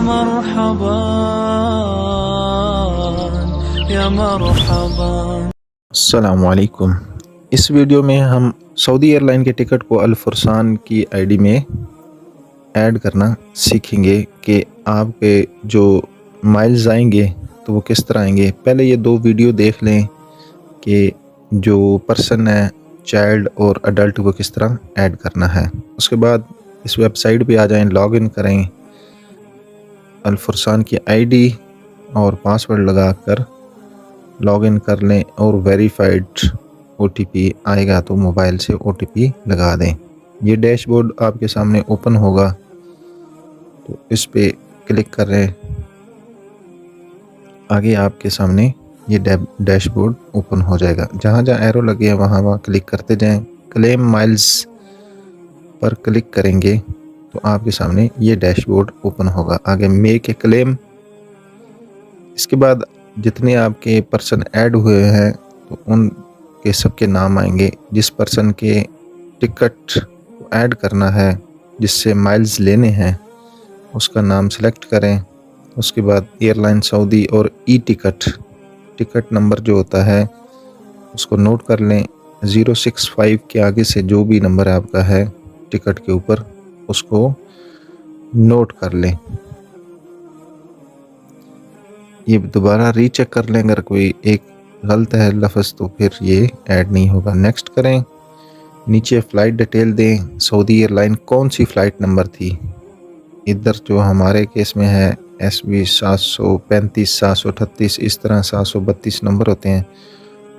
मरहबा या मरहबा। अस्सलामुअलैकुम। इस वीडियो में हम सऊदी एयरलाइन के टिकट को अल फरसान की आईडी में ऐड करना सीखेंगे कि आपके जो माइल्स आएंगे तो वो किस तरह आएंगे। पहले ये दो वीडियो देख लें कि जो पर्सन है, चाइल्ड और अडल्ट, को किस तरह ऐड करना है। उसके बाद इस वेबसाइट पे आ जाएं, लॉगिन करें, अल फरसान की आईडी और पासवर्ड लगाकर लॉगिन कर लें और वेरीफाइड ओटीपी आएगा तो मोबाइल से ओटीपी लगा दें। ये डैशबोर्ड आपके सामने ओपन होगा तो इस पे क्लिक कर रहे हैं। आगे आपके सामने ये डैशबोर्ड ओपन हो जाएगा। जहाँ जहाँ एरो लगे हैं वहाँ वहाँ क्लिक करते जाएं। क्लेम माइल्स पर क्लिक करेंगे तो आपके सामने ये डैशबोर्ड ओपन होगा। आगे मेक ए क्लेम, इसके बाद जितने आपके पर्सन ऐड हुए हैं तो उनके सबके नाम आएंगे। जिस पर्सन के टिकट ऐड करना है, जिससे माइल्स लेने हैं, उसका नाम सेलेक्ट करें। उसके बाद एयरलाइन सऊदी और ई टिकट नंबर जो होता है उसको नोट कर लें। 065 के आगे से जो भी नंबर आपका है टिकट के ऊपर उसको नोट कर लें। ये दोबारा रीचेक कर लें, अगर कोई एक गलत है लफ्ज़ तो फिर ये ऐड नहीं होगा। नेक्स्ट करें। नीचे फ़्लाइट डिटेल दें। सऊदी एयरलाइन कौन सी फ़्लाइट नंबर थी। इधर जो हमारे केस में है SB 735 738, इस तरह 732 नंबर होते हैं।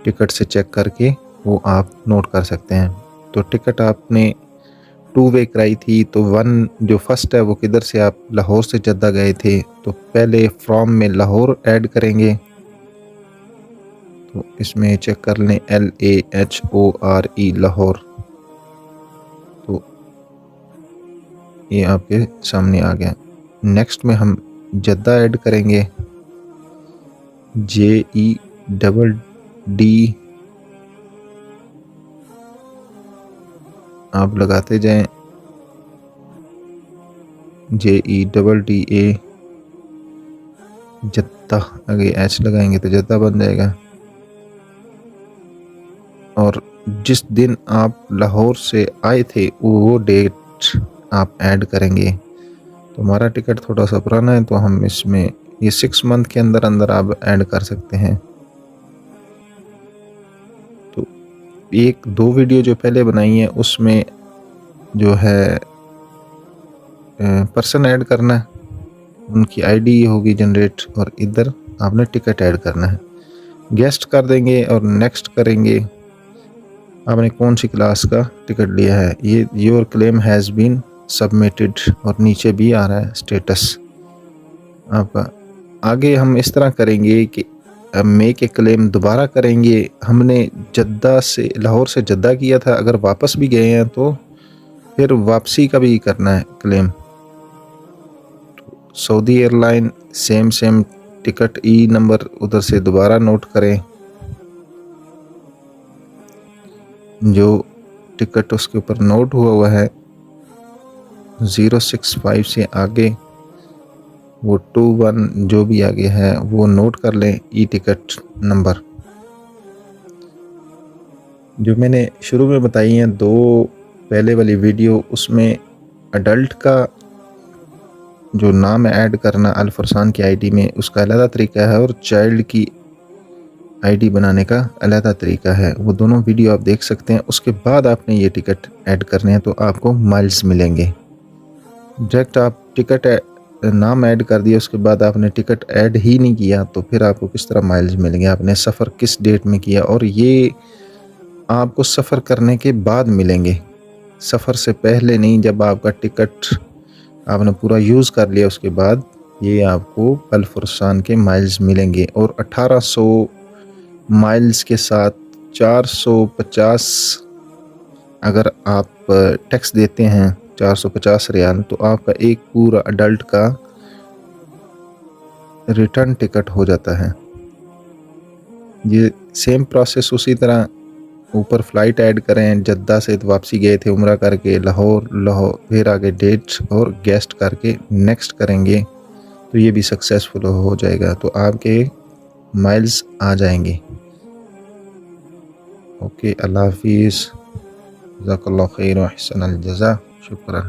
टिकट से चेक करके वो आप नोट कर सकते हैं। तो टिकट आपने 2 वे कराई थी तो 1 जो फर्स्ट है वो किधर से, आप लाहौर से जद्दा गए थे तो पहले फ्रॉम में लाहौर ऐड करेंगे। तो इसमें चेक कर लें LAHORE लाहौर, तो ये आपके सामने आ गया। नेक्स्ट में हम जद्दा ऐड करेंगे, JEDD आप लगाते जाएं, JEDDA जद्दा, आगे H लगाएंगे तो जद्दा बन जाएगा। और जिस दिन आप लाहौर से आए थे वो डेट आप ऐड करेंगे। तो हमारा टिकट थोड़ा सा पुराना है तो हम इसमें ये 6 मंथ के अंदर अंदर आप ऐड कर सकते हैं। तो एक दो वीडियो जो पहले बनाई है उसमें जो है पर्सन ऐड करना है, उनकी आईडी होगी जनरेट, और इधर आपने टिकट ऐड करना है। गेस्ट कर देंगे और नेक्स्ट करेंगे। आपने कौन सी क्लास का टिकट लिया है, ये your claim has been submitted, और नीचे भी आ रहा है स्टेटस आपका। आगे हम इस तरह करेंगे कि मेक ए क्लेम दोबारा करेंगे। हमने जद्दा से, लाहौर से जद्दा किया था, अगर वापस भी गए हैं तो फिर वापसी का भी करना है claim. Saudi airline same ticket ई नंबर उधर से दोबारा नोट करें। जो टिकट उसके ऊपर नोट हुआ है 065 से आगे वो 21 जो भी आगे है वो नोट कर लें, ई टिकट नंबर। जो मैंने शुरू में बताई हैं दो पहले वाली वीडियो, उसमें अडल्ट का जो नाम है ऐड करना अल फरसान की आईडी में, उसका अलग तरीका है, और चाइल्ड की आईडी बनाने का अलग तरीका है। वो दोनों वीडियो आप देख सकते हैं। उसके बाद आपने ये टिकट ऐड करने हैं तो आपको माइल्स मिलेंगे। डायरेक्ट आप टिकट नाम ऐड कर दिया, उसके बाद आपने टिकट ऐड ही नहीं किया तो फिर आपको किस तरह माइल्स मिलेंगे। आपने सफ़र किस डेट में किया, और ये आपको सफ़र करने के बाद मिलेंगे, सफ़र से पहले नहीं। जब आपका टिकट आपने पूरा यूज़ कर लिया उसके बाद ये आपको अल फरसान के माइल्स मिलेंगे। और 1800 माइल्स के साथ 450 अगर आप टैक्स देते हैं 450 रियाल, तो आपका एक पूरा अडल्ट का रिटर्न टिकट हो जाता है। ये सेम प्रोसेस उसी तरह ऊपर फ़्लाइट ऐड करें। जद्दा से तो वापसी गए थे उम्रा करके, लाहौर फिर आगे डेट और गेस्ट करके नेक्स्ट करेंगे। तो ये भी सक्सेसफुल हो जाएगा, तो आपके माइल्स आ जाएंगे। ओके, अल्लाह हाफिज़, जज़ाकल्लाहु खैर व अहसनल जज़ा, शुक्रा।